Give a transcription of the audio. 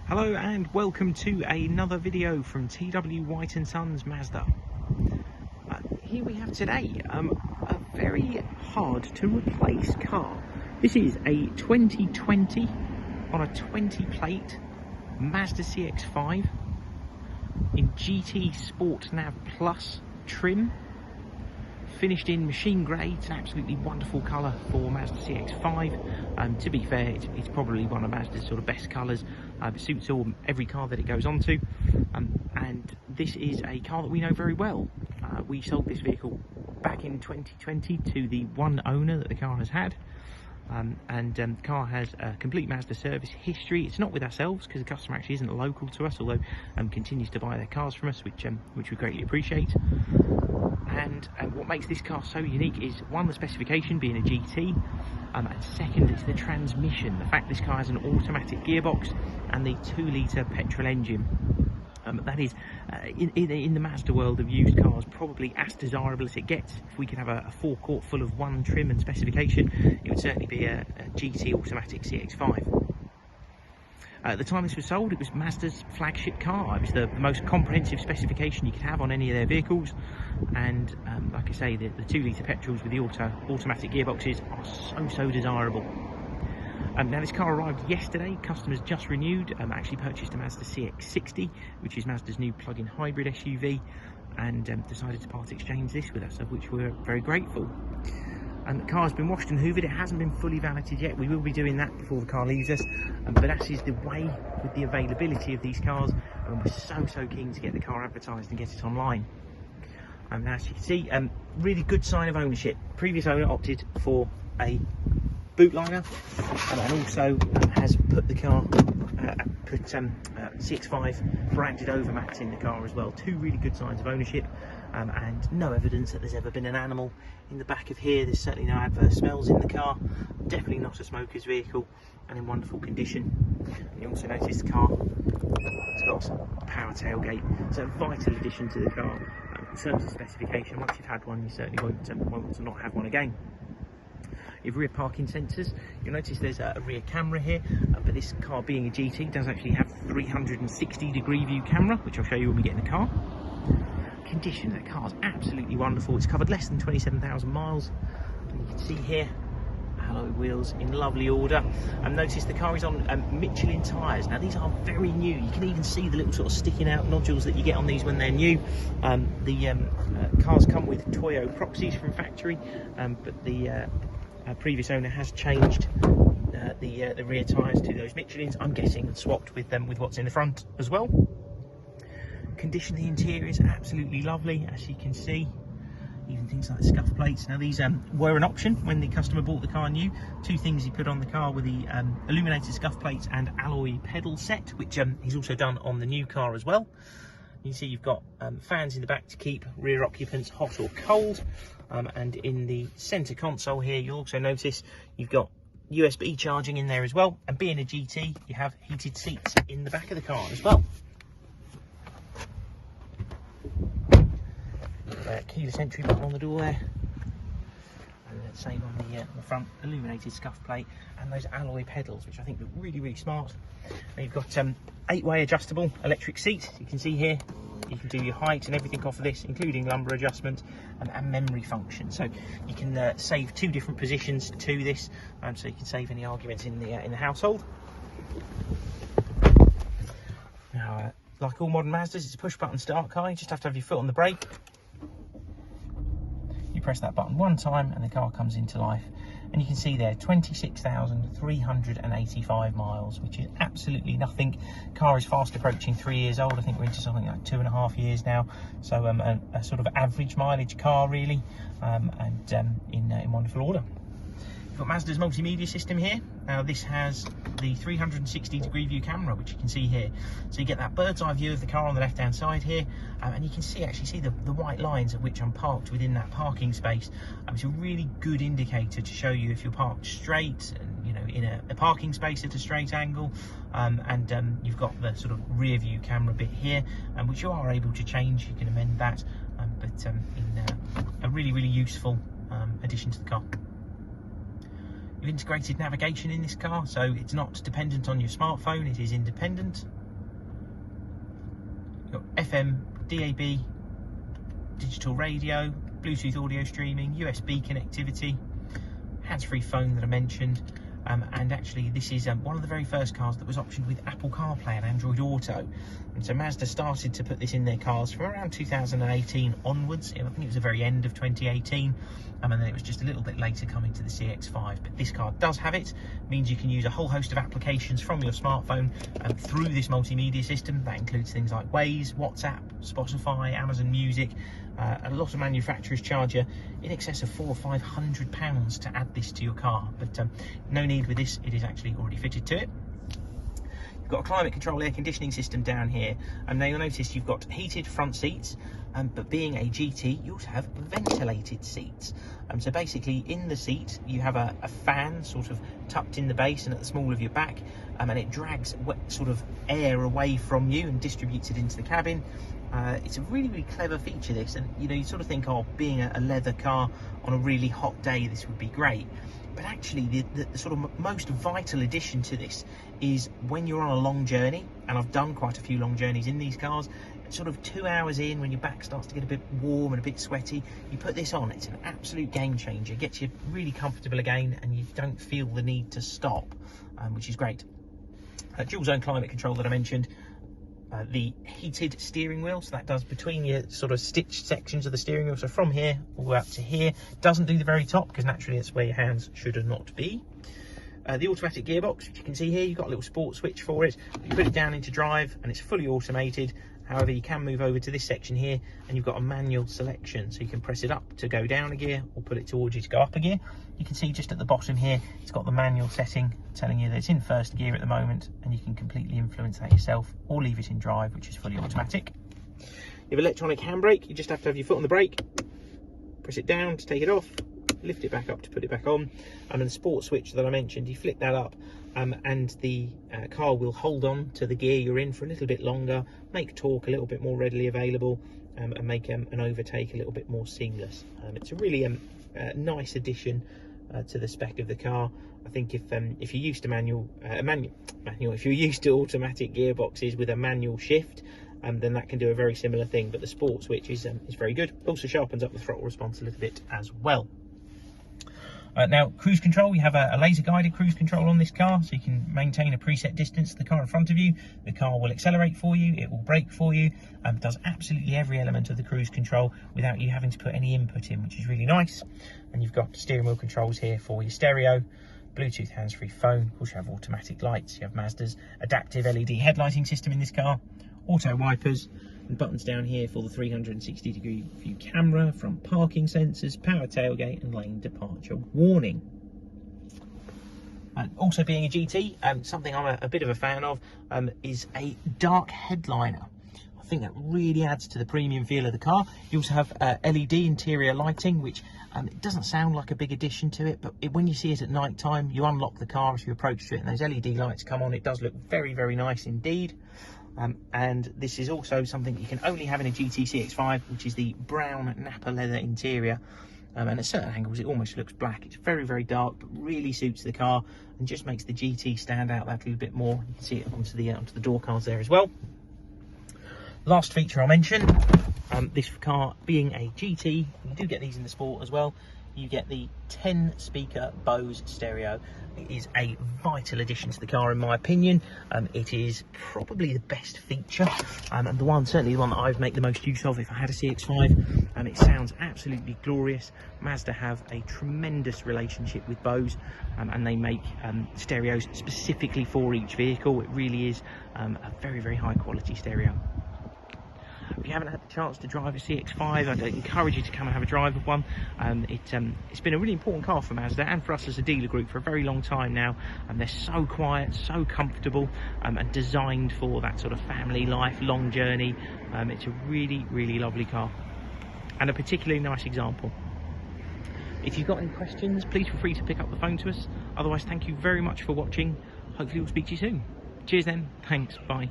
Hello and welcome to another video from TW White & Sons Mazda. Here we have today a very hard to replace car. This is a 2020 on a 20 plate Mazda CX-5 in GT Sport Nav Plus trim, finished in machine grey. It's an absolutely wonderful colour for Mazda CX-5. To be fair, it's probably one of Mazda's sort of best colours. It suits every car that it goes onto, and this is a car that we know very well. We sold this vehicle back in 2020 to the one owner that the car has had, and the car has a complete Mazda service history. It's not with ourselves because the customer actually isn't local to us, although continues to buy their cars from us, which we greatly appreciate. And what makes this car so unique is, one, the specification being a GT, and second, it's the transmission. The fact this car has an automatic gearbox and the 2-litre petrol engine. That is, in the Mazda world of used cars, probably as desirable as it gets. If we could have a forecourt full of one trim and specification, it would certainly be a GT automatic CX-5. At the time this was sold, it was Mazda's flagship car. It was the most comprehensive specification you could have on any of their vehicles, and like I say, the 2-litre petrols with the automatic gearboxes are so desirable. Now this car arrived yesterday. Customers just renewed, actually purchased a Mazda CX-60, which is Mazda's new plug-in hybrid SUV, and decided to part exchange this with us, of which we're very grateful. And the car's been washed and hoovered. It hasn't been fully valeted yet. We will be doing that before the car leaves us, but that is the way with the availability of these cars, and we're so keen to get the car advertised and get it online. Now, as you can see, really good sign of ownership. Previous owner opted for a bootliner, and also has put the car, CX-5 branded over mats in the car as well. Two really good signs of ownership, and no evidence that there's ever been an animal in the back of here. There's certainly no adverse smells in the car. Definitely not a smoker's vehicle, and in wonderful condition. And you also notice the car has got a power tailgate, so a vital addition to the car. In terms of specification, once you've had one, you certainly won't want to not have one again. Your rear parking sensors, you'll notice there's a rear camera here, but this car being a GT does actually have 360-degree view camera, which I'll show you when we get in the car. Condition of the car is absolutely wonderful. It's covered less than 27,000 miles, and you can see here alloy wheels in lovely order. And notice the car is on Michelin tyres. Now these are very new. You can even see the little sort of sticking out nodules that you get on these when they're new. The cars come with Toyo proxies from factory, but the previous owner has changed the rear tyres to those Michelins, I'm guessing, and swapped with what's in the front as well. Condition of the interior is absolutely lovely, as you can see. Even things like scuff plates. Now these were an option when the customer bought the car new. Two things he put on the car were the illuminated scuff plates and alloy pedal set, which he's also done on the new car as well. You can see you've got fans in the back to keep rear occupants hot or cold, and in the centre console here you'll also notice you've got USB charging in there as well, and being a GT you have heated seats in the back of the car as well. Keyless entry button on the door there, and the same on the front, illuminated scuff plate, and those alloy pedals, which I think look really smart. Now you've got 8-way adjustable electric seats. You can see here you can do your height and everything off of this, including lumbar adjustment and memory function. So you can save 2 different positions to this, so you can save any arguments in the household. Now, like all modern Mazdas, it's a push button start car. You just have to have your foot on the brake. You press that button one time and the car comes into life, and you can see there 26,385 miles, which is absolutely nothing. Car is fast approaching 3 years old. I think we're into something like 2.5 years now, so a sort of average mileage car really, and in wonderful order. You've got Mazda's Multimedia System here. Now this has the 360-degree view camera, which you can see here. So you get that bird's eye view of the car on the left-hand side here, and you can actually see the white lines at which I'm parked within that parking space. It's a really good indicator to show you if you're parked straight, you know, in a parking space at a straight angle, and you've got the sort of rear view camera bit here, which you are able to change. You can amend that, but in a really useful addition to the car. You've integrated navigation in this car, so it's not dependent on your smartphone, it is independent. FM, DAB, digital radio, Bluetooth audio streaming, USB connectivity, hands-free phone that I mentioned, and actually this is one of the very first cars that was optioned with Apple CarPlay and Android Auto. And so Mazda started to put this in their cars from around 2018 onwards. I think it was the very end of 2018, and then it was just a little bit later coming to the CX-5. But this car does have it, means you can use a whole host of applications from your smartphone through this multimedia system. That includes things like Waze, WhatsApp, Spotify, Amazon Music. A lot of manufacturers charge you in excess of £400 or £500 to add this to your car, but no need with this. It is actually already fitted to it. You've got a climate control air conditioning system down here, and now you'll notice you've got heated front seats, but being a GT you also have ventilated seats. So basically in the seat you have a fan sort of tucked in the base and at the small of your back, and it drags sort of air away from you and distributes it into the cabin. It's a really clever feature, this, and you sort of think, oh, being a leather car on a really hot day this would be great, but actually the sort of most vital addition to this is when you're on a long journey, and I've done quite a few long journeys in these cars. Sort of 2 hours in, when your back starts to get a bit warm and a bit sweaty, you put this on. It's an absolute game changer. It gets you really comfortable again, and you don't feel the need to stop, which is great. Dual zone climate control that I mentioned. The heated steering wheel, so that does between your sort of stitched sections of the steering wheel, so from here all the way up to here. Doesn't do the very top, because naturally it's where your hands should not be. The automatic gearbox, which you can see here, you've got a little sport switch for it. You put it down into drive and it's fully automated. However, you can move over to this section here and you've got a manual selection, so you can press it up to go down a gear or put it towards you to go up a gear. You can see just at the bottom here, it's got the manual setting telling you that it's in first gear at the moment, and you can completely influence that yourself or leave it in drive, which is fully automatic. You have electronic handbrake. You just have to have your foot on the brake, press it down to take it off, lift it back up to put it back on, and then the sport switch that I mentioned, you flick that up and the car will hold on to the gear you're in for a little bit longer, make torque a little bit more readily available, and make an overtake a little bit more seamless. It's a really nice addition to the spec of the car. I think if you're used to if you're used to automatic gearboxes with a manual shift, then that can do a very similar thing, but the sport switch is very good. Also sharpens up the throttle response a little bit as well. Now, cruise control, you have a laser guided cruise control on this car, so you can maintain a preset distance to the car in front of you. The car will accelerate for you, it will brake for you, does absolutely every element of the cruise control without you having to put any input in, which is really nice. And you've got steering wheel controls here for your stereo, Bluetooth hands-free phone. Of course, you have automatic lights. You have Mazda's adaptive LED headlighting system in this car, auto wipers, and buttons down here for the 360-degree view camera, front parking sensors, power tailgate, and lane departure warning. Also, being a GT, something I'm a bit of a fan of is a dark headliner. I think that really adds to the premium feel of the car. You also have LED interior lighting, which it doesn't sound like a big addition to it, but when you see it at night time, you unlock the car as you approach to it, and those LED lights come on. It does look very nice indeed. And this is also something you can only have in a GT CX-5, which is the brown Napa leather interior. And at certain angles, it almost looks black. It's very dark, but really suits the car and just makes the GT stand out that little bit more. You can see it onto the door cards there as well. Last feature I'll mention, this car being a GT, you do get these in the Sport as well. You get the 10-speaker BOSE stereo. It is a vital addition to the car, in my opinion. It is probably the best feature, and certainly the one that I would make the most use of if I had a CX-5. It sounds absolutely glorious. Mazda have a tremendous relationship with BOSE, and they make stereos specifically for each vehicle. It really is a very high quality stereo. If you haven't had the chance to drive a CX-5, I'd encourage you to come and have a drive of one. It's been a really important car for Mazda and for us as a dealer group for a very long time now. They're so quiet, so comfortable, and designed for that sort of family life, long journey. It's a really lovely car, and a particularly nice example. If you've got any questions, please feel free to pick up the phone to us. Otherwise, thank you very much for watching. Hopefully we'll speak to you soon. Cheers then, thanks, bye.